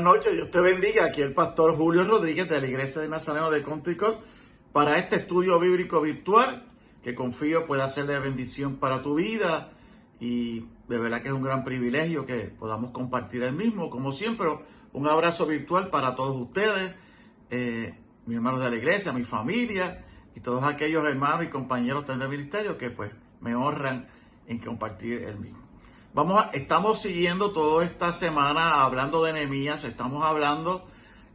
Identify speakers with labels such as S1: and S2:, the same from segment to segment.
S1: noches, Dios te bendiga. Aquí el pastor Julio Rodríguez de la Iglesia de Nazareno de Country Club para este estudio bíblico virtual que confío pueda ser de bendición para tu vida y de verdad que es un gran privilegio que podamos compartir el mismo. Como siempre, un abrazo virtual para todos ustedes, mis hermanos de la iglesia, mi familia y todos aquellos hermanos y compañeros del ministerio que pues me honran en compartir el mismo. Estamos siguiendo toda esta semana hablando de Nehemías, estamos hablando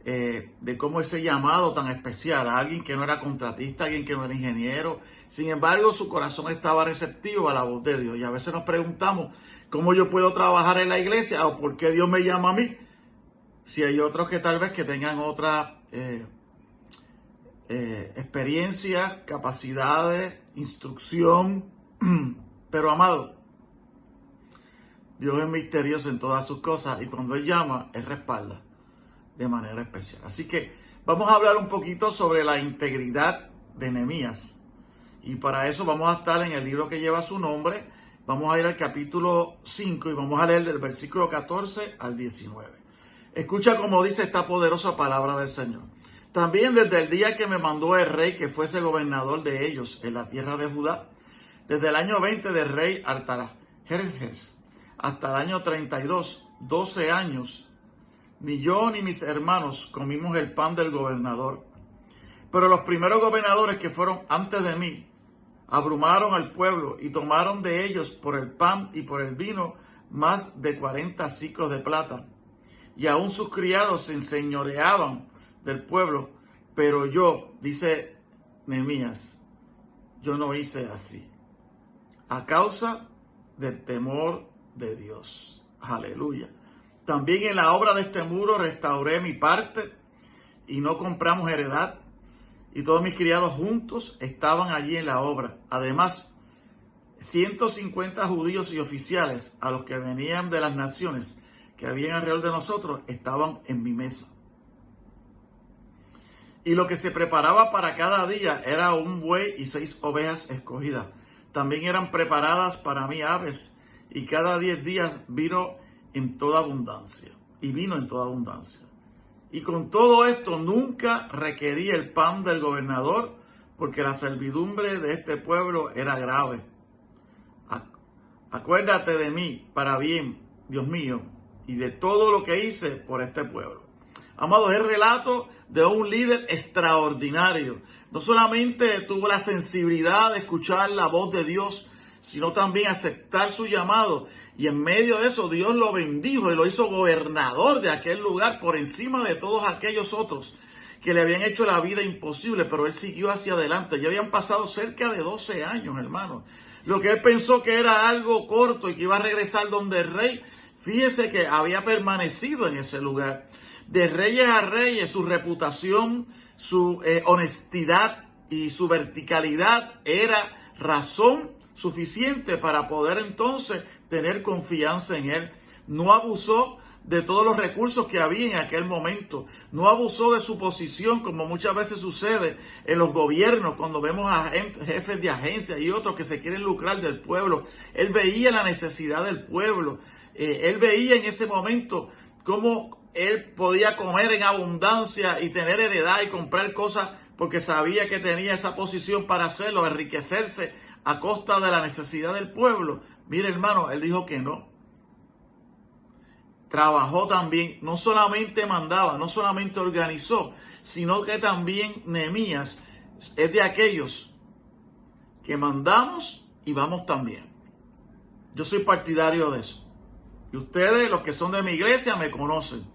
S1: de cómo ese llamado tan especial a alguien que no era contratista, alguien que no era ingeniero, sin embargo su corazón estaba receptivo a la voz de Dios. Y a veces nos preguntamos cómo yo puedo trabajar en la iglesia o por qué Dios me llama a mí, si hay otros que tal vez que tengan otras experiencias, capacidades, instrucción, pero amado, Dios es misterioso en todas sus cosas y cuando Él llama, Él respalda de manera especial. Así que vamos a hablar un poquito sobre la integridad de Nehemías. Y para eso vamos a estar en el libro que lleva su nombre. Vamos a ir al capítulo 5 y vamos a leer del versículo 14 al 19. Escucha cómo dice esta poderosa palabra del Señor. También desde el día que me mandó el rey que fuese gobernador de ellos en la tierra de Judá, desde el año 20 del rey Artajerjes, hasta el año 32, 12 años, ni yo ni mis hermanos comimos el pan del gobernador. Pero los primeros gobernadores que fueron antes de mí abrumaron al pueblo y tomaron de ellos por el pan y por el vino más de 40 siclos de plata. Y aún sus criados se enseñoreaban del pueblo. Pero yo, dice Nehemías, yo no hice así, a causa del temor de Dios. Aleluya. También en la obra de este muro restauré mi parte y no compramos heredad. Y todos mis criados juntos estaban allí en la obra. Además, 150 judíos y oficiales a los que venían de las naciones que habían alrededor de nosotros estaban en mi mesa. Y lo que se preparaba para cada día era un buey y 6 ovejas escogidas. También eran preparadas para mí aves, y cada 10 días vino en toda abundancia. Y con todo esto nunca requerí el pan del gobernador, porque la servidumbre de este pueblo era grave. Acuérdate de mí para bien, Dios mío, y de todo lo que hice por este pueblo. Amados, es el relato de un líder extraordinario. No solamente tuvo la sensibilidad de escuchar la voz de Dios, sino también aceptar su llamado. Y en medio de eso Dios lo bendijo y lo hizo gobernador de aquel lugar por encima de todos aquellos otros que le habían hecho la vida imposible, pero él siguió hacia adelante. Ya habían pasado cerca de 12 años, hermano. Lo que él pensó que era algo corto y que iba a regresar donde el rey, fíjese que había permanecido en ese lugar. De reyes a reyes, su reputación, su honestidad y su verticalidad era razón suficiente para poder entonces tener confianza en él. No abusó de todos los recursos que había en aquel momento. No abusó de su posición, como muchas veces sucede en los gobiernos, cuando vemos a jefes de agencias y otros que se quieren lucrar del pueblo. Él veía la necesidad del pueblo. Él veía en ese momento cómo él podía comer en abundancia y tener heredad y comprar cosas porque sabía que tenía esa posición para hacerlo, enriquecerse a costa de la necesidad del pueblo. Mire, hermano, él dijo que no. Trabajó también, no solamente mandaba, no solamente organizó, sino que también Nehemías es de aquellos que mandamos y vamos también. Yo soy partidario de eso. Y ustedes, los que son de mi iglesia, me conocen.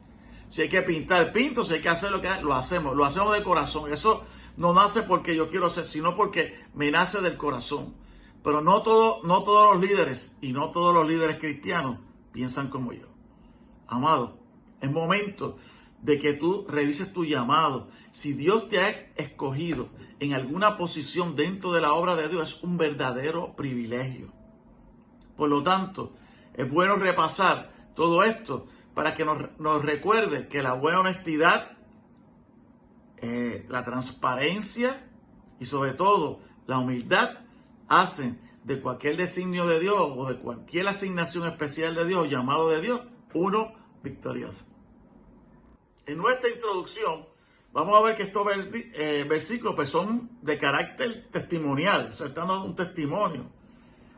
S1: Si hay que pintar, pinto. Si hay que hacer lo hacemos. Lo hacemos de corazón. Eso no nace porque yo quiero ser, sino porque me nace del corazón. Pero no todos los líderes y no todos los líderes cristianos piensan como yo. Amado, es momento de que tú revises tu llamado. Si Dios te ha escogido en alguna posición dentro de la obra de Dios, es un verdadero privilegio. Por lo tanto, es bueno repasar todo esto para que nos recuerde que la buena honestidad, la transparencia y sobre todo la humildad hacen de cualquier designio de Dios o de cualquier asignación especial de Dios, llamado de Dios, uno victorioso. En nuestra introducción vamos a ver que estos versículos pues, son de carácter testimonial, se están dando un testimonio.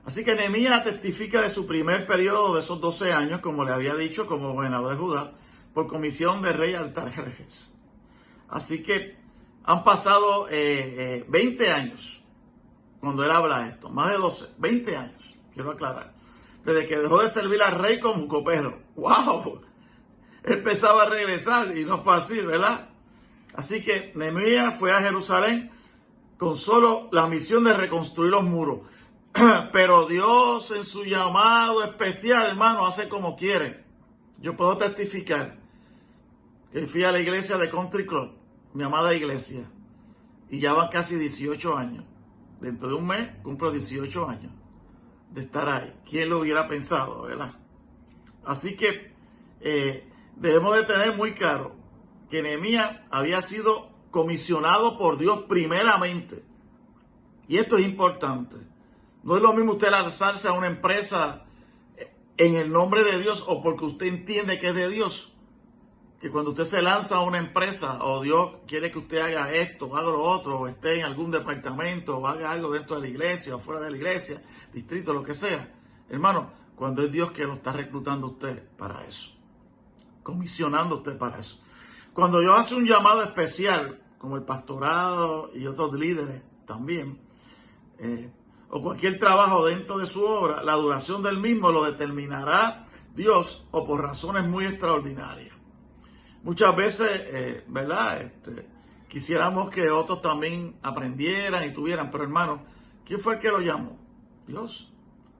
S1: Así que Nehemías testifica de su primer periodo de esos 12 años, como le había dicho, como gobernador de Judá, por comisión del rey Artajerjes. Así que han pasado 20 años cuando él habla esto, más de 12, 20 años, quiero aclarar, desde que dejó de servir al rey como copero. ¡Wow! Él pensaba regresar y no fue así, ¿verdad? Así que Nehemías fue a Jerusalén con solo la misión de reconstruir los muros. Pero Dios en su llamado especial, hermano, hace como quiere. Yo puedo testificar que fui a la iglesia de Country Club, mi amada iglesia, y ya van casi 18 años. Dentro de un mes cumplo 18 años de estar ahí. ¿Quién lo hubiera pensado, verdad? Así que debemos de tener muy claro que Nehemías había sido comisionado por Dios primeramente. Y esto es importante. No es lo mismo usted lanzarse a una empresa en el nombre de Dios o porque usted entiende que es de Dios, que cuando usted se lanza a una empresa o Dios quiere que usted haga esto, haga lo otro, o esté en algún departamento o haga algo dentro de la iglesia o fuera de la iglesia, distrito, lo que sea. Hermano, cuando es Dios que lo está reclutando a usted para eso, comisionando a usted para eso. Cuando Dios hace un llamado especial, como el pastorado y otros líderes también, o cualquier trabajo dentro de su obra, la duración del mismo lo determinará Dios o por razones muy extraordinarias. Muchas veces, ¿verdad? Quisiéramos que otros también aprendieran y tuvieran, pero hermano, ¿quién fue el que lo llamó? Dios.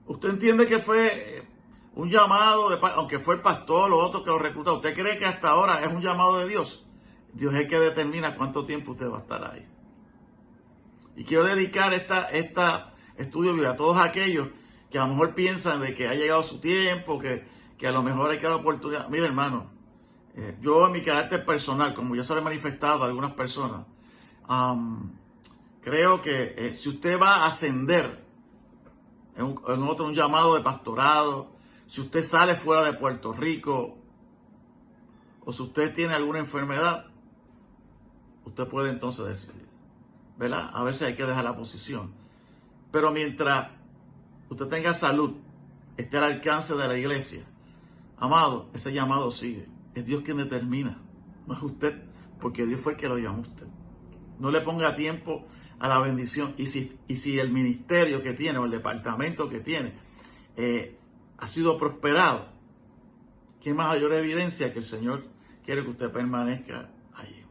S1: ¿Usted entiende que fue un llamado, aunque fue el pastor o otro que lo reclutó? ¿Usted cree que hasta ahora es un llamado de Dios? Dios es el que determina cuánto tiempo usted va a estar ahí. Y quiero dedicar esta estudio a todos aquellos que a lo mejor piensan de que ha llegado su tiempo, que a lo mejor hay que dar oportunidad. Mire, hermano, yo en mi carácter personal, como ya se lo he manifestado a algunas personas, creo que si usted va a ascender un llamado de pastorado, si usted sale fuera de Puerto Rico, o si usted tiene alguna enfermedad, usted puede entonces decidir, ¿verdad? A veces hay que dejar la posición. Pero mientras usted tenga salud, esté al alcance de la iglesia, amado, ese llamado sigue. Es Dios quien determina, no es usted, porque Dios fue el que lo llamó a usted. No le ponga tiempo a la bendición. Y si el ministerio que tiene o el departamento que tiene ha sido prosperado, ¿qué mayor evidencia que el Señor quiere que usted permanezca allí?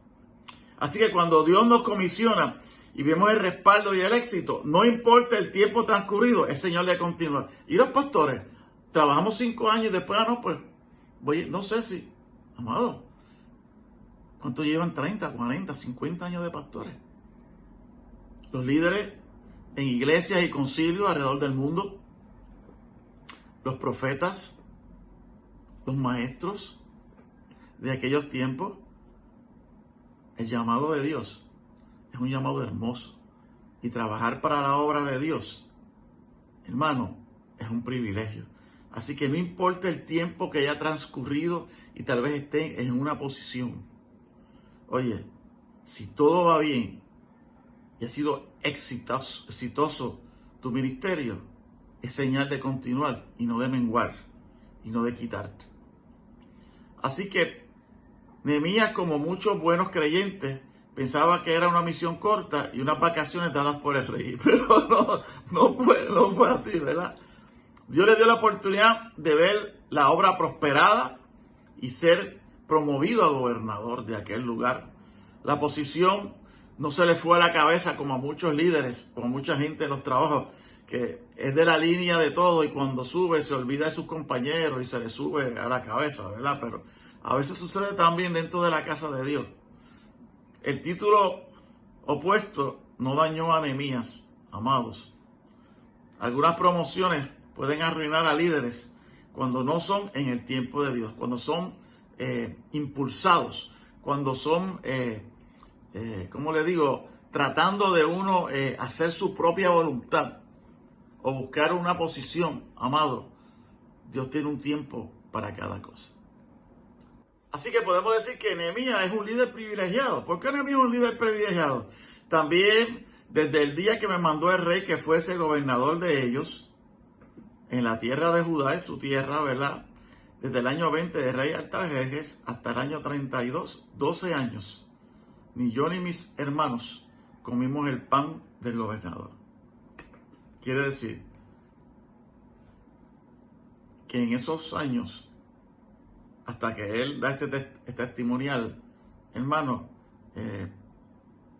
S1: Así que cuando Dios nos comisiona y vemos el respaldo y el éxito, no importa el tiempo transcurrido, es señal de continuar. Y los pastores, trabajamos 5 años y después, no sé si, amado, ¿cuántos llevan? 30, 40, 50 años de pastores. Los líderes en iglesias y concilios alrededor del mundo, los profetas, los maestros de aquellos tiempos, el llamado de Dios es un llamado hermoso. Y trabajar para la obra de Dios, hermano, es un privilegio. Así que no importa el tiempo que haya transcurrido y tal vez esté en una posición. Oye, si todo va bien y ha sido exitoso tu ministerio, es señal de continuar y no de menguar y no de quitarte. Así que Nehemías, como muchos buenos creyentes, pensaba que era una misión corta y unas vacaciones dadas por el rey. Pero no fue así, ¿verdad? Dios le dio la oportunidad de ver la obra prosperada y ser promovido a gobernador de aquel lugar. La posición no se le fue a la cabeza como a muchos líderes, como a mucha gente en los trabajos, que es de la línea de todo y cuando sube se olvida de sus compañeros y se le sube a la cabeza, ¿verdad? Pero a veces sucede también dentro de la casa de Dios. El título opuesto no dañó a Nehemías, amados. Algunas promociones pueden arruinar a líderes cuando no son en el tiempo de Dios, cuando son impulsados, cuando son, ¿cómo le digo?, tratando de uno hacer su propia voluntad o buscar una posición. Amado, Dios tiene un tiempo para cada cosa. Así que podemos decir que Nehemías es un líder privilegiado. ¿Por qué Nehemías es un líder privilegiado? También desde el día que me mandó el rey que fuese gobernador de ellos, en la tierra de Judá, en su tierra, ¿verdad? Desde el año 20 de rey Artajerjes hasta el año 32, 12 años. Ni yo ni mis hermanos comimos el pan del gobernador. Quiere decir que en esos años, hasta que él da este testimonial, hermano,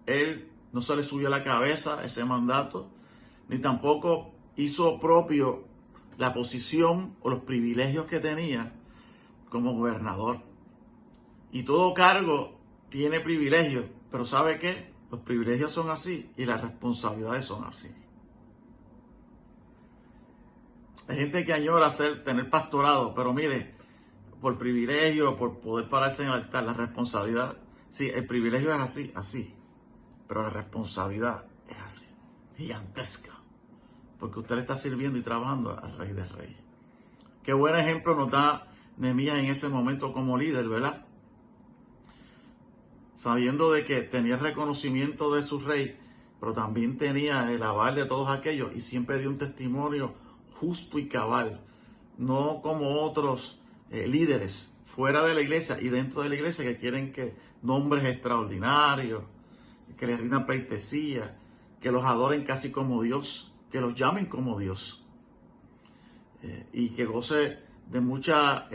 S1: él no se le subió a la cabeza ese mandato, ni tampoco hizo propio la posición o los privilegios que tenía como gobernador. Y todo cargo tiene privilegios, pero ¿sabe qué? Los privilegios son así y las responsabilidades son así. Hay gente que añora tener pastorado, pero mire, por privilegio, por poder pararse en el altar, la responsabilidad, sí, el privilegio es así, pero la responsabilidad es así, gigantesca, porque usted le está sirviendo y trabajando al Rey de Reyes. Qué buen ejemplo nos da Nehemías en ese momento como líder, ¿verdad? Sabiendo de que tenía el reconocimiento de su rey, pero también tenía el aval de todos aquellos y siempre dio un testimonio justo y cabal, no como otros líderes fuera de la iglesia y dentro de la iglesia que quieren que nombres extraordinarios, que les rindan pleitesía, que los adoren casi como Dios, que los llamen como Dios y que goce de mucha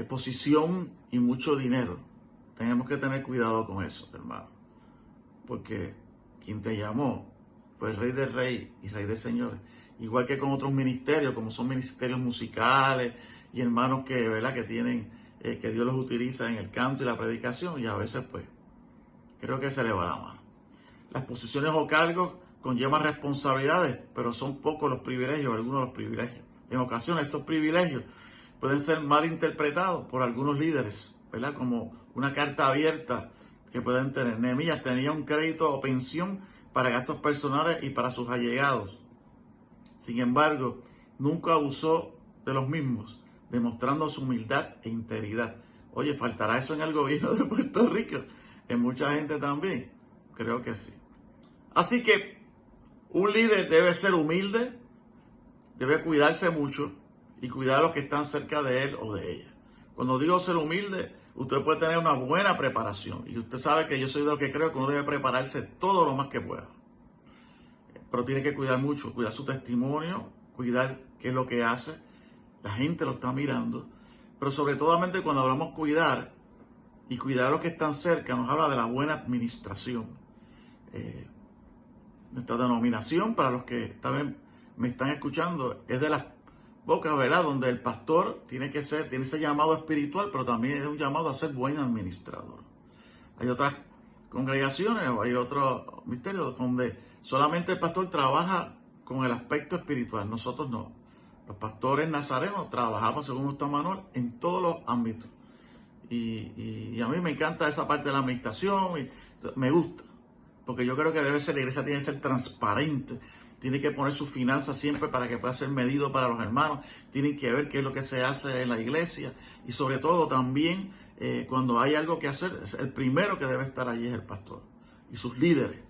S1: posición y mucho dinero. Tenemos que tener cuidado con eso, hermano, porque quien te llamó fue el Rey de Reyes y Rey de Señores, igual que con otros ministerios, como son ministerios musicales y hermanos que, ¿verdad?, que tienen, que Dios los utiliza en el canto y la predicación, y a veces, pues, creo que se le va la mano. Las posiciones o cargos conllevan responsabilidades, pero son pocos los privilegios, algunos de los privilegios. En ocasiones, estos privilegios pueden ser mal interpretados por algunos líderes, ¿verdad?, como una carta abierta que pueden tener. Nehemías tenía un crédito o pensión para gastos personales y para sus allegados. Sin embargo, nunca abusó de los mismos, demostrando su humildad e integridad. Oye, ¿faltará eso en el gobierno de Puerto Rico? En mucha gente también. Creo que sí. Así que un líder debe ser humilde, debe cuidarse mucho y cuidar a los que están cerca de él o de ella. Cuando digo ser humilde, usted puede tener una buena preparación. Y usted sabe que yo soy de los que creo que uno debe prepararse todo lo más que pueda. Pero tiene que cuidar mucho, cuidar su testimonio, cuidar qué es lo que hace. La gente lo está mirando. Pero sobre todo cuando hablamos cuidar y cuidar a los que están cerca, nos habla de la buena administración. Nuestra denominación, para los que también me están escuchando, es de las pocas, ¿verdad?, donde el pastor tiene ese llamado espiritual, pero también es un llamado a ser buen administrador. Hay otras congregaciones o hay otros ministerios donde solamente el pastor trabaja con el aspecto espiritual, nosotros no. Los pastores nazarenos trabajamos, según nuestro manual, en todos los ámbitos. Y a mí me encanta esa parte de la administración, y me gusta, porque yo creo que la iglesia tiene que ser transparente, tiene que poner sus finanzas siempre para que pueda ser medido para los hermanos, tienen que ver qué es lo que se hace en la iglesia, y sobre todo también cuando hay algo que hacer, el primero que debe estar allí es el pastor y sus líderes,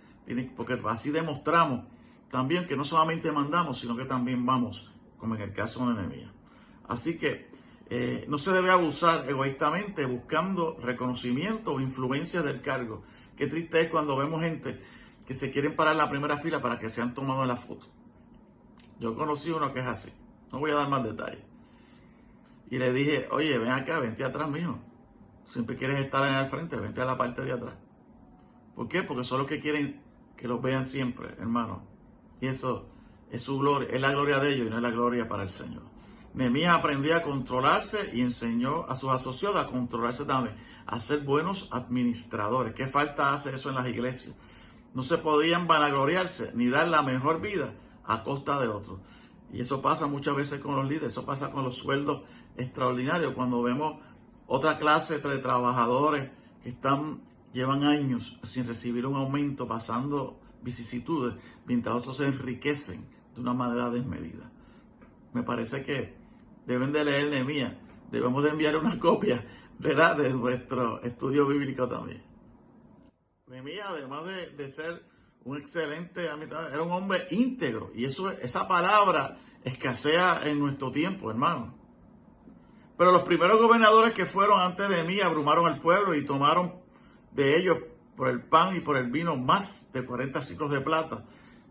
S1: porque así demostramos también que no solamente mandamos, sino que también vamos, como en el caso de Nehemías. Así que no se debe abusar egoístamente buscando reconocimiento o influencia del cargo. Qué triste es cuando vemos gente que se quieren parar en la primera fila para que sean tomados en la foto. Yo conocí uno que es así, no voy a dar más detalles. Y le dije, oye, ven acá, vente atrás, mijo. Siempre quieres estar en el frente, vente a la parte de atrás. ¿Por qué? Porque son los que quieren que los vean siempre, hermano. Y eso es su gloria, es la gloria de ellos y no es la gloria para el Señor. Nehemías aprendió a controlarse y enseñó a sus asociados a controlarse también, a ser buenos administradores. ¿Qué falta hace eso en las iglesias? No se podían vanagloriarse ni dar la mejor vida a costa de otros. Y eso pasa muchas veces con los líderes, eso pasa con los sueldos extraordinarios. Cuando vemos otra clase de trabajadores que llevan años sin recibir un aumento, pasando vicisitudes, mientras otros se enriquecen de una manera desmedida. Me parece que deben de leer Nehemías. Debemos de enviar una copia ¿verdad?, de nuestro estudio bíblico también. Nehemías, además de ser un excelente administrador, era un hombre íntegro. Y esa palabra escasea en nuestro tiempo, hermano. Pero los primeros gobernadores que fueron antes de mí abrumaron al pueblo y tomaron de ellos por el pan y por el vino más de 40 ciclos de plata.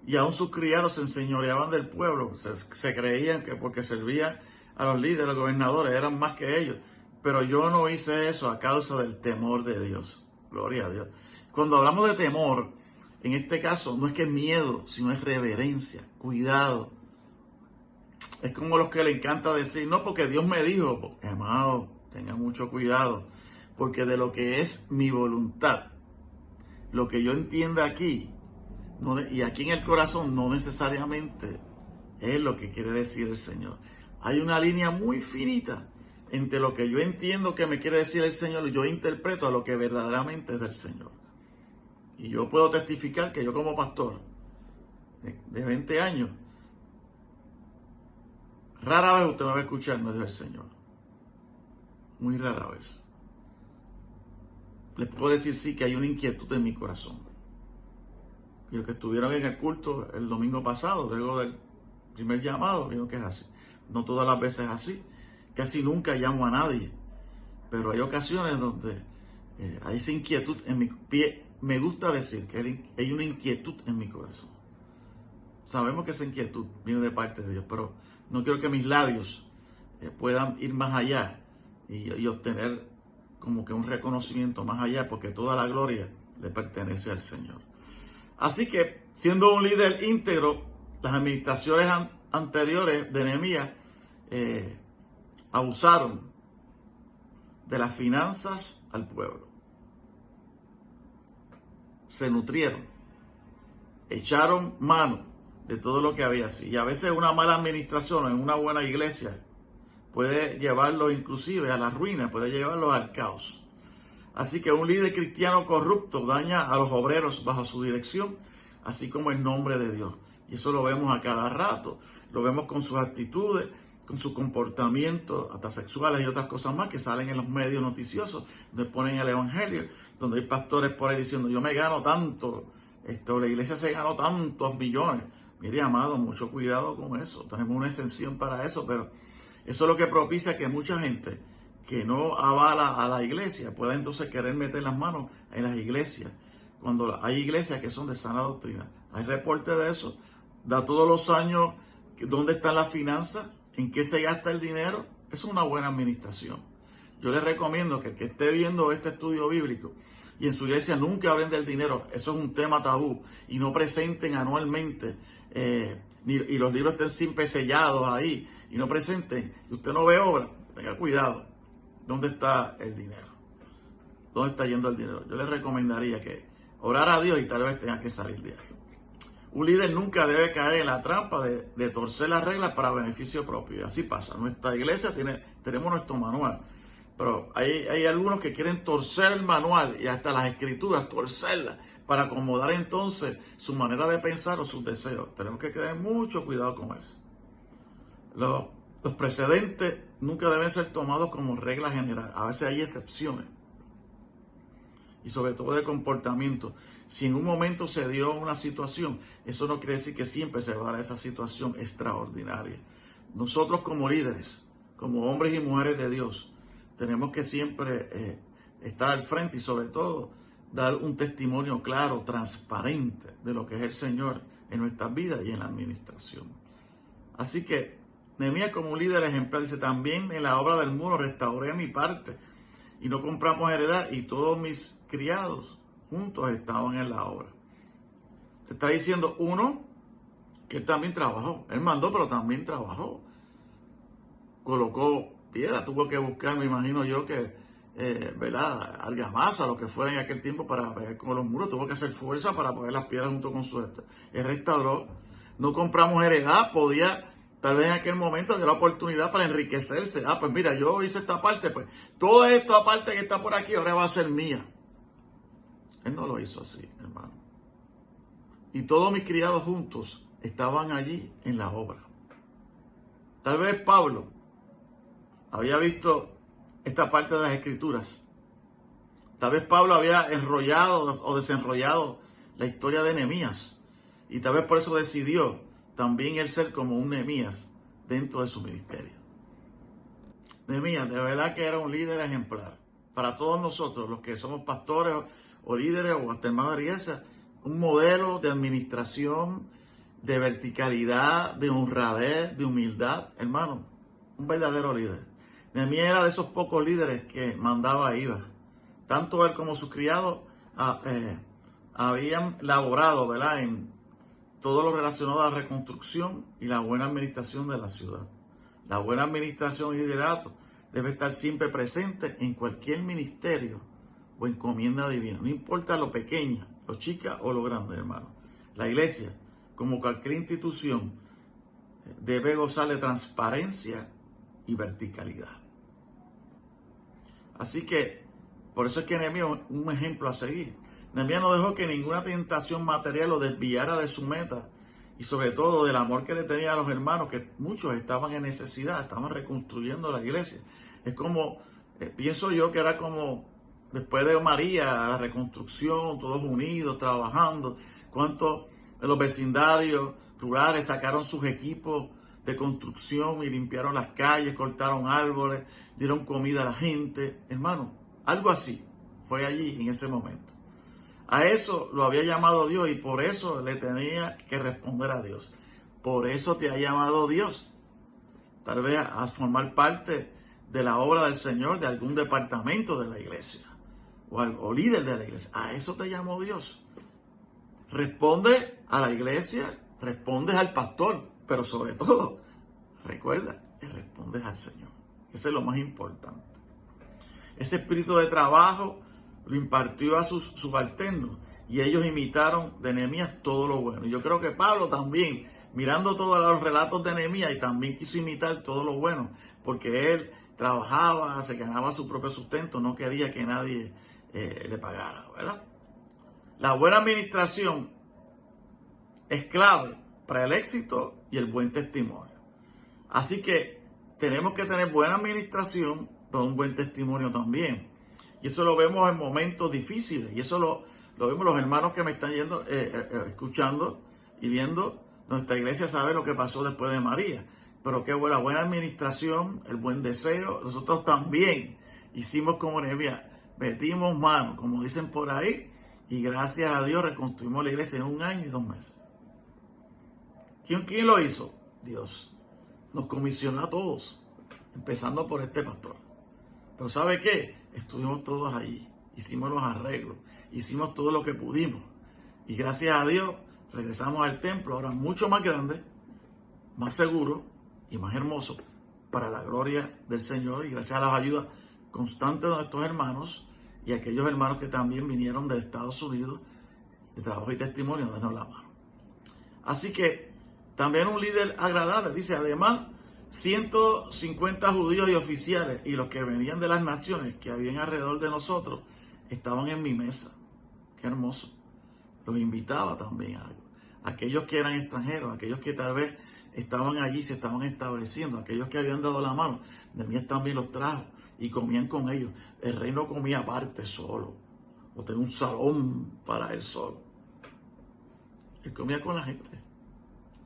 S1: Y aún sus criados se enseñoreaban del pueblo. Se creían que porque servían a los líderes, los gobernadores, eran más que ellos. Pero yo no hice eso a causa del temor de Dios. Gloria a Dios. Cuando hablamos de temor, en este caso no es que es miedo, sino es reverencia, cuidado. Es como los que le encanta decir, no, porque Dios me dijo, amado, tenga mucho cuidado, porque de lo que es mi voluntad, lo que yo entienda aquí, y aquí en el corazón, no necesariamente es lo que quiere decir el Señor. Hay una línea muy finita entre lo que yo entiendo que me quiere decir el Señor y yo interpreto a lo que verdaderamente es del Señor. Y yo puedo testificar que yo como pastor de 20 años, rara vez usted me va a escuchar me dijo el Señor. Muy rara vez. Les puedo decir sí que hay una inquietud en mi corazón. Y los que estuvieron en el culto el domingo pasado, luego del primer llamado, vieron que es así. No todas las veces es así. Casi nunca llamo a nadie. Pero hay ocasiones donde hay esa inquietud en mi pie. Me gusta decir que hay una inquietud en mi corazón. Sabemos que esa inquietud viene de parte de Dios, pero no quiero que mis labios puedan ir más allá y obtener como que un reconocimiento más allá, porque toda la gloria le pertenece al Señor. Así que, siendo un líder íntegro, las administraciones anteriores de Nehemías abusaron de las finanzas al pueblo. Se nutrieron, echaron mano de todo lo que había así. Y a veces una mala administración en una buena iglesia puede llevarlo inclusive a la ruina, puede llevarlo al caos. Así que un líder cristiano corrupto daña a los obreros bajo su dirección, así como el nombre de Dios. Y eso lo vemos a cada rato. Lo vemos con sus actitudes, con su comportamiento, hasta sexuales y otras cosas más que salen en los medios noticiosos, donde ponen el evangelio, donde hay pastores por ahí diciendo, yo me gano tanto, la iglesia se ganó tantos millones. Mire, amado, mucho cuidado con eso. Tenemos una exención para eso, pero eso es lo que propicia que mucha gente que no avala a la iglesia pueda entonces querer meter las manos en las iglesias, cuando hay iglesias que son de sana doctrina. Hay reportes de eso. Da todos los años dónde están las finanzas, en qué se gasta el dinero. Es una buena administración. Yo les recomiendo que el que esté viendo este estudio bíblico y en su iglesia nunca hablen del dinero, eso es un tema tabú, y no presenten anualmente, y los libros estén siempre sellados ahí, y no presenten, y usted no ve obra, tenga cuidado. ¿Dónde está el dinero? ¿Dónde está yendo el dinero? Yo les recomendaría que orara a Dios y tal vez tenga que salir de ahí. Un líder nunca debe caer en la trampa de torcer las reglas para beneficio propio. Y así pasa. Nuestra iglesia tenemos nuestro manual. Pero hay algunos que quieren torcer el manual y hasta las escrituras, torcerlas, para acomodar entonces su manera de pensar o sus deseos. Tenemos que tener mucho cuidado con eso. Los precedentes nunca deben ser tomados como regla general. A veces hay excepciones. Y sobre todo de comportamiento. Si en un momento se dio una situación, eso no quiere decir que siempre se va a dar esa situación extraordinaria. Nosotros como líderes, como hombres y mujeres de Dios, tenemos que siempre estar al frente y sobre todo dar un testimonio claro, transparente de lo que es el Señor en nuestras vidas y en la administración. Así que Nehemías, como un líder ejemplar, dice, también en la obra del muro restauré mi parte y no compramos heredad, y todos mis criados juntos estaban en la obra. Te está diciendo uno que él también trabajó. Él mandó, pero también trabajó. Colocó piedra, tuvo que buscar, me imagino yo, que, ¿verdad?, argamasa, lo que fuera en aquel tiempo para pegar con los muros. Tuvo que hacer fuerza para poner las piedras junto con su esto. Él restauró. No compramos heredad, podía... Tal vez en aquel momento había la oportunidad para enriquecerse. Pues mira, yo hice esta parte, pues toda esta parte que está por aquí ahora va a ser mía. Él no lo hizo así, hermano. Y todos mis criados juntos estaban allí en la obra. Tal vez Pablo había visto esta parte de las Escrituras. Tal vez Pablo había enrollado o desenrollado la historia de Nehemías. Y tal vez por eso decidió también él ser como un Nehemías dentro de su ministerio. Nehemías, de verdad que era un líder ejemplar. Para todos nosotros, los que somos pastores o líderes o hasta hermanos de iglesia, un modelo de administración, de verticalidad, de honradez, de humildad. Hermano, un verdadero líder. Nehemías era de esos pocos líderes que mandaba a iba. Tanto él como sus criados habían laborado, ¿verdad?, en todo lo relacionado a la reconstrucción y la buena administración de la ciudad. La buena administración y liderato debe estar siempre presente en cualquier ministerio o encomienda divina. No importa lo pequeña, lo chica o lo grande, hermano. La iglesia, como cualquier institución, debe gozar de transparencia y verticalidad. Así que, por eso es que Nehemías es un ejemplo a seguir. Nehemías no dejó que ninguna tentación material lo desviara de su meta y sobre todo del amor que le tenía a los hermanos, que muchos estaban en necesidad, estaban reconstruyendo la iglesia. Es como, pienso yo que era como después de María, la reconstrucción, todos unidos, trabajando. Cuántos de los vecindarios rurales sacaron sus equipos de construcción y limpiaron las calles, cortaron árboles, dieron comida a la gente. Hermano, algo así fue allí en ese momento. A eso lo había llamado Dios y por eso le tenía que responder a Dios. Por eso te ha llamado Dios. Tal vez a formar parte de la obra del Señor, de algún departamento de la iglesia o líder de la iglesia. A eso te llamó Dios. Responde a la iglesia, respondes al pastor, pero sobre todo, recuerda que respondes al Señor. Eso es lo más importante. Ese espíritu de trabajo lo impartió a sus subalternos y ellos imitaron de Nehemías todo lo bueno. Y yo creo que Pablo también, mirando todos los relatos de Nehemías, y también quiso imitar todo lo bueno, porque él trabajaba, se ganaba su propio sustento, no quería que nadie le pagara, ¿verdad? La buena administración es clave para el éxito y el buen testimonio. Así que tenemos que tener buena administración, pero un buen testimonio también. Y eso lo vemos en momentos difíciles. Y eso lo vemos los hermanos que me están escuchando y viendo. Nuestra iglesia sabe lo que pasó después de María. Pero qué buena administración, el buen deseo. Nosotros también hicimos como Nehemías. Metimos mano, como dicen por ahí. Y gracias a Dios reconstruimos la iglesia en 1 año y 2 meses. ¿Quién lo hizo? Dios. Nos comisionó a todos. Empezando por este pastor. Pero ¿sabe qué? Estuvimos todos allí, hicimos los arreglos, hicimos todo lo que pudimos. Y gracias a Dios regresamos al templo, ahora mucho más grande, más seguro y más hermoso para la gloria del Señor. Y gracias a las ayudas constantes de nuestros hermanos y aquellos hermanos que también vinieron de Estados Unidos de trabajo y testimonio, darnos la mano. Así que también un líder agradable, dice, además 150 judíos y oficiales y los que venían de las naciones que habían alrededor de nosotros estaban en mi mesa. Qué hermoso. Los invitaba también a aquellos que eran extranjeros, aquellos que tal vez estaban allí, se estaban estableciendo, aquellos que habían dado la mano. Nehemías también los trajo y comían con ellos. El rey no comía aparte solo, o tenía un salón para él solo. Él comía con la gente.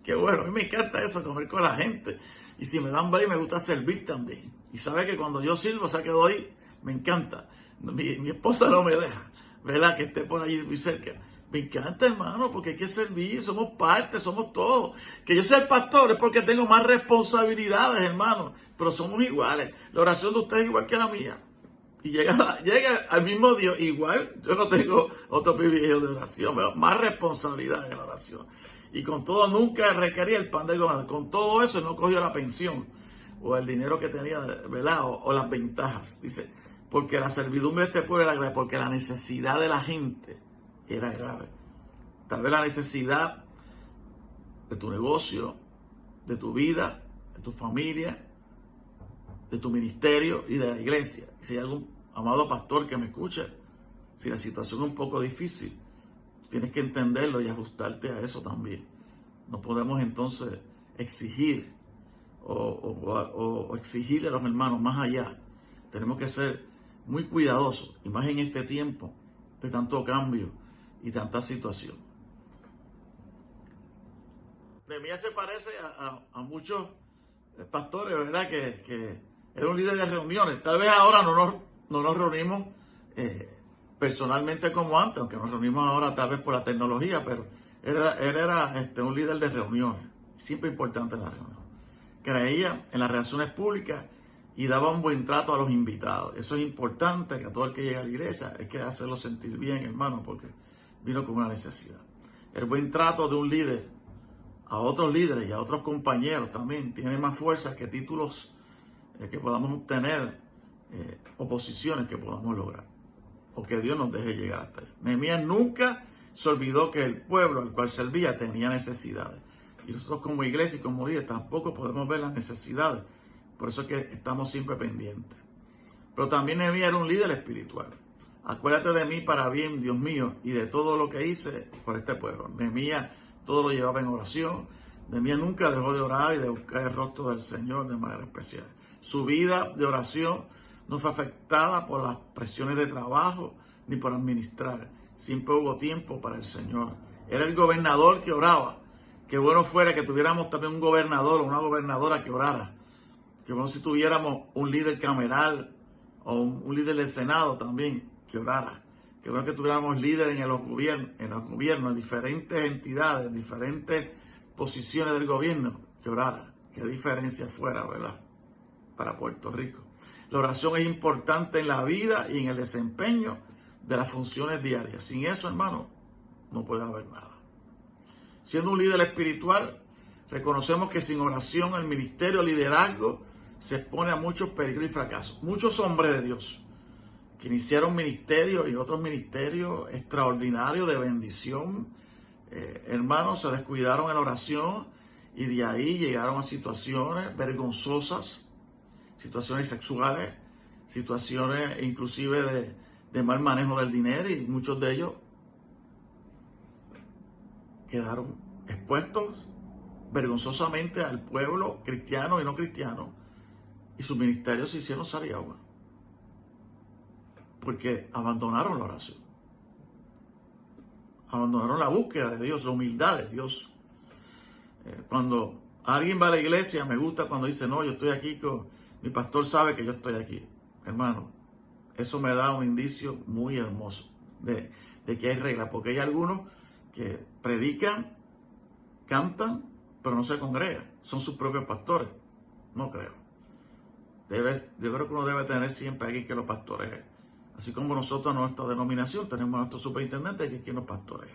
S1: Qué bueno, a mí me encanta eso, comer con la gente. Y si me dan break, me gusta servir también. Y sabe que cuando yo sirvo, o sea que doy, me encanta. Mi esposa no me deja, ¿verdad? Que esté por allí muy cerca. Me encanta, hermano, porque hay que servir, somos parte, somos todos. Que yo sea el pastor es porque tengo más responsabilidades, hermano. Pero somos iguales. La oración de usted es igual que la mía. Y llega al mismo Dios, igual. Yo no tengo otro privilegio de oración, pero más responsabilidad en la oración. Y con todo nunca requería el pan del gobernador. Con todo eso no cogió la pensión o el dinero que tenía, ¿verdad? O las ventajas. Dice, porque la servidumbre de este pueblo era grave, porque la necesidad de la gente era grave. Tal vez la necesidad de tu negocio, de tu vida, de tu familia, de tu ministerio y de la iglesia. Si hay algún amado pastor que me escucha, si la situación es un poco difícil, tienes que entenderlo y ajustarte a eso también. No podemos entonces exigir o exigirle a los hermanos más allá tenemos que ser muy cuidadosos, y más en este tiempo de tanto cambio y tanta situación. Nehemías se parece a muchos pastores, ¿verdad? Que era un líder de reuniones. Tal vez ahora no nos reunimos personalmente como antes, aunque nos reunimos ahora tal vez por la tecnología, pero él era un líder de reuniones, siempre importante en la reunión. Creía en las relaciones públicas y daba un buen trato a los invitados. Eso es importante, que a todo el que llega a la iglesia hay que hacerlo sentir bien, hermano, porque vino con una necesidad. El buen trato de un líder a otros líderes y a otros compañeros también tiene más fuerza que títulos que podamos obtener o posiciones que podamos lograr, o que Dios nos deje llegar hasta allá. Nehemías nunca se olvidó que el pueblo al cual servía tenía necesidades. Y nosotros como iglesia y como líderes tampoco podemos ver las necesidades. Por eso es que estamos siempre pendientes. Pero también Nehemías era un líder espiritual. Acuérdate de mí para bien, Dios mío, y de todo lo que hice por este pueblo. Nehemías todo lo llevaba en oración. Nehemías nunca dejó de orar y de buscar el rostro del Señor de manera especial. Su vida de oración no fue afectada por las presiones de trabajo ni por administrar. Siempre hubo tiempo para el Señor. Era el gobernador que oraba. Qué bueno fuera que tuviéramos también un gobernador o una gobernadora que orara. Qué bueno si tuviéramos un líder cameral o un líder del Senado también que orara. Qué bueno que tuviéramos líderes en los gobiernos, en diferentes entidades, en diferentes posiciones del gobierno que orara. Qué diferencia fuera, ¿verdad? Para Puerto Rico. La oración es importante en la vida y en el desempeño de las funciones diarias. Sin eso, hermano, no puede haber nada. Siendo un líder espiritual, reconocemos que sin oración el ministerio, el liderazgo, se expone a muchos peligros y fracasos. Muchos hombres de Dios que iniciaron ministerios y otros ministerios extraordinarios de bendición, hermanos, se descuidaron en la oración y de ahí llegaron a situaciones vergonzosas, situaciones sexuales, situaciones inclusive de mal manejo del dinero, y muchos de ellos quedaron expuestos vergonzosamente al pueblo cristiano y no cristiano, y sus ministerios se hicieron sal y agua porque abandonaron la oración, abandonaron la búsqueda de Dios, la humildad de Dios. Cuando alguien va a la iglesia, me gusta cuando dice, no, yo estoy aquí, mi pastor sabe que yo estoy aquí. Hermano, eso me da un indicio muy hermoso de que hay reglas, porque hay algunos que predican, cantan, pero no se congregan, son sus propios pastores. No creo. Yo creo que uno debe tener siempre alguien que lo pastoree. Así como nosotros en nuestra denominación tenemos a nuestro superintendente, que es quien nos pastorea.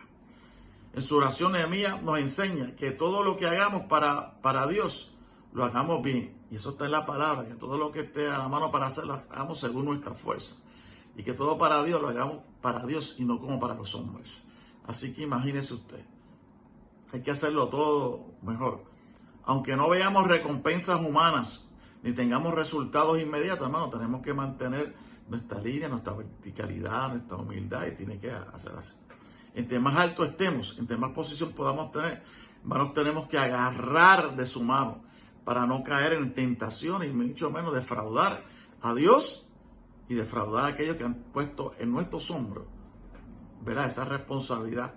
S1: En su oración, Nehemías nos enseña que todo lo que hagamos para Dios, lo hagamos bien. Y eso está en la palabra, que todo lo que esté a la mano para hacerlo, lo hagamos según nuestra fuerza. Y que todo para Dios lo hagamos para Dios y no como para los hombres. Así que imagínese usted, hay que hacerlo todo mejor. Aunque no veamos recompensas humanas, ni tengamos resultados inmediatos, hermano, tenemos que mantener nuestra línea, nuestra verticalidad, nuestra humildad, y tiene que hacer así. Entre más alto estemos, entre más posición podamos tener, hermanos, tenemos que agarrar de su mano para no caer en tentación y mucho menos defraudar a Dios y defraudar a aquellos que han puesto en nuestros hombros, ¿verdad?, esa responsabilidad.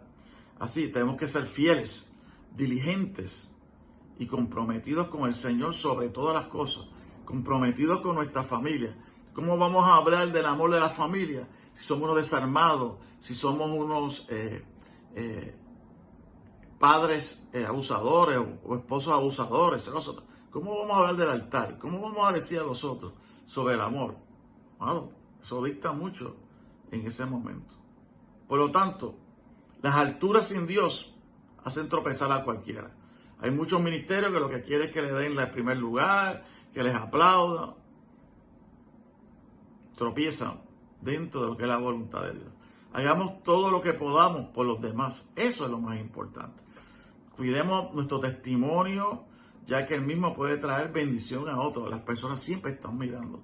S1: Así, tenemos que ser fieles, diligentes y comprometidos con el Señor sobre todas las cosas, comprometidos con nuestra familia. ¿Cómo vamos a hablar del amor de la familia si somos unos desarmados, si somos unos padres abusadores o esposos abusadores? ¿Cómo vamos a hablar del altar? ¿Cómo vamos a decir a los otros sobre el amor? Bueno, eso dicta mucho en ese momento. Por lo tanto, las alturas sin Dios hacen tropezar a cualquiera. Hay muchos ministerios que lo que quieren es que le den el primer lugar, que les aplaudan. Tropiezan dentro de lo que es la voluntad de Dios. Hagamos todo lo que podamos por los demás. Eso es lo más importante. Cuidemos nuestro testimonio, ya que el mismo puede traer bendición a otros. Las personas siempre están mirando.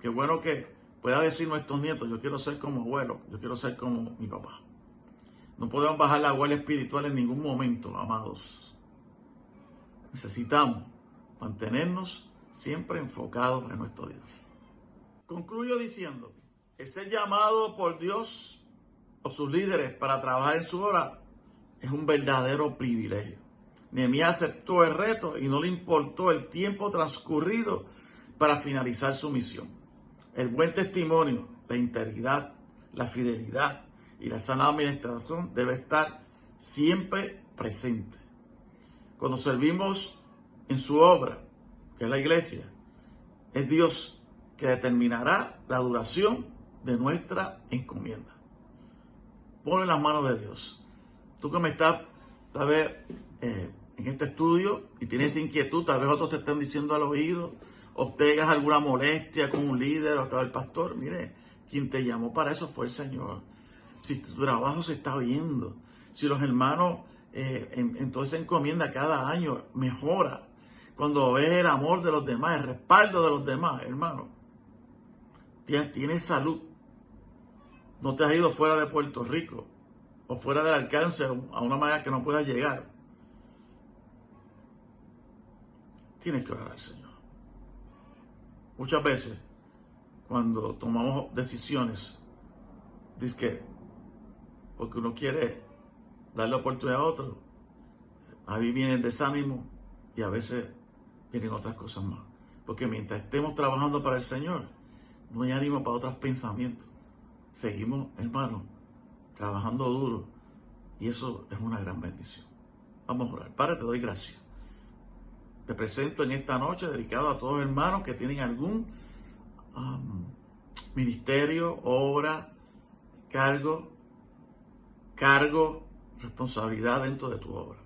S1: Qué bueno que pueda decir nuestros nietos, yo quiero ser como abuelo, yo quiero ser como mi papá. No podemos bajar la guardia espiritual en ningún momento, amados. Necesitamos mantenernos siempre enfocados en nuestro Dios. Concluyo diciendo, el ser llamado por Dios o sus líderes para trabajar en su obra es un verdadero privilegio. Nehemías aceptó el reto y no le importó el tiempo transcurrido para finalizar su misión. El buen testimonio, la integridad, la fidelidad y la sana administración debe estar siempre presente. Cuando servimos en su obra, que es la iglesia, es Dios que determinará la duración de nuestra encomienda. Ponlo en las manos de Dios. Tú que me estás, tal vez, en este estudio y tienes inquietud, tal vez otros te están diciendo al oído, o tengas alguna molestia con un líder o tal el pastor, mire, quien te llamó para eso fue el Señor. Si tu trabajo se está viendo, si los hermanos entonces encomienda cada año, mejora. Cuando ves el amor de los demás, el respaldo de los demás, hermano, tienes salud. No te has ido fuera de Puerto Rico o fuera del alcance a una manera que no puedas llegar. Tienes que orar al Señor. Muchas veces, cuando tomamos decisiones, dice que porque uno quiere darle oportunidad a otro, ahí viene el desánimo y a veces vienen otras cosas más. Porque mientras estemos trabajando para el Señor, no hay ánimo para otros pensamientos. Seguimos, hermanos, trabajando duro y eso es una gran bendición. Vamos a orar. Padre, te doy gracias. Te presento en esta noche dedicado a todos los hermanos que tienen algún ministerio, obra, cargo, responsabilidad dentro de tu obra.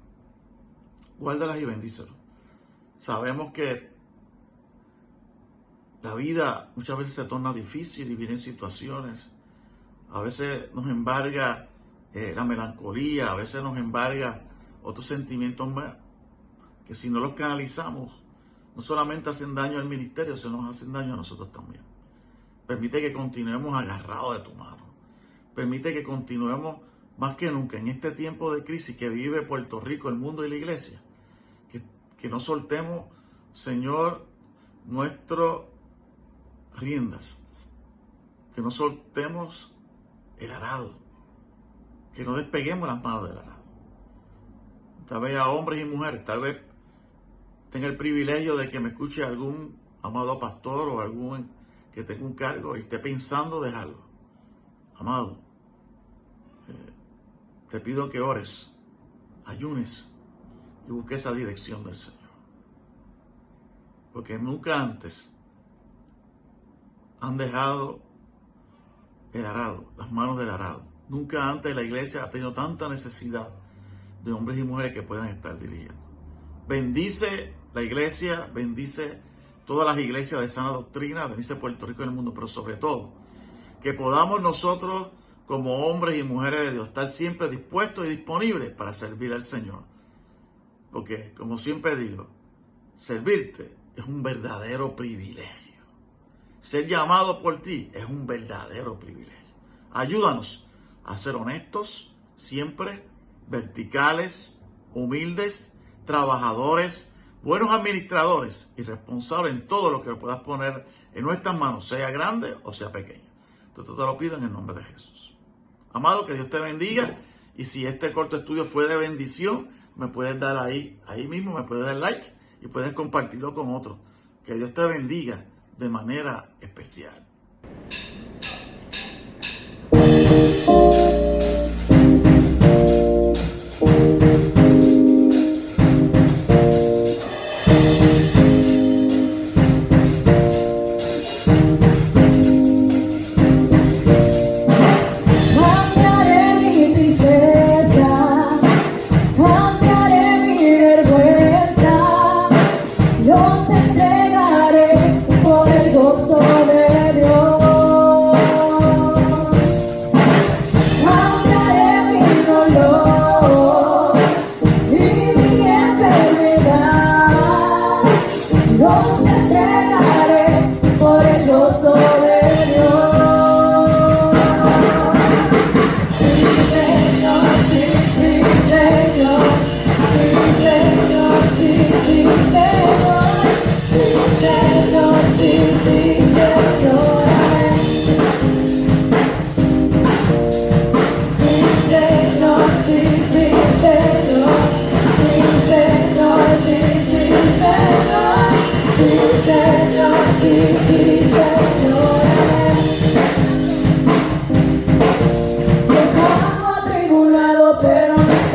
S1: Guárdalas y bendícelos. Sabemos que la vida muchas veces se torna difícil y vienen situaciones. A veces nos embarga la melancolía, a veces nos embarga otros sentimientos más, que si no los canalizamos, no solamente hacen daño al ministerio, sino nos hacen daño a nosotros también. Permite que continuemos agarrados de tu mano. Permite que continuemos más que nunca en este tiempo de crisis que vive Puerto Rico, el mundo y la iglesia. Que no soltemos, Señor, nuestras riendas. Que no soltemos el arado. Que no despeguemos las manos del arado. Tal vez a hombres y mujeres, tal vez tenga el privilegio de que me escuche algún amado pastor o algún que tenga un cargo y esté pensando dejarlo. Amado, te pido que ores, ayunes y busques esa dirección del Señor. Porque nunca antes han dejado el arado, las manos del arado. Nunca antes la iglesia ha tenido tanta necesidad de hombres y mujeres que puedan estar dirigiendo. Bendice la iglesia, bendice todas las iglesias de sana doctrina, bendice Puerto Rico y el mundo, pero sobre todo, que podamos nosotros como hombres y mujeres de Dios estar siempre dispuestos y disponibles para servir al Señor. Porque, como siempre digo, servirte es un verdadero privilegio. Ser llamado por ti es un verdadero privilegio. Ayúdanos a ser honestos, siempre, verticales, humildes, trabajadores, buenos administradores y responsables en todo lo que puedas poner en nuestras manos, sea grande o sea pequeño. Entonces te lo pido en el nombre de Jesús. Amado, que Dios te bendiga. Y si este corto estudio fue de bendición, me puedes dar ahí mismo, me puedes dar like y puedes compartirlo con otros. Que Dios te bendiga de manera especial.
S2: Yo te entregaré por el gozo de Dios.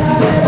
S2: Bye.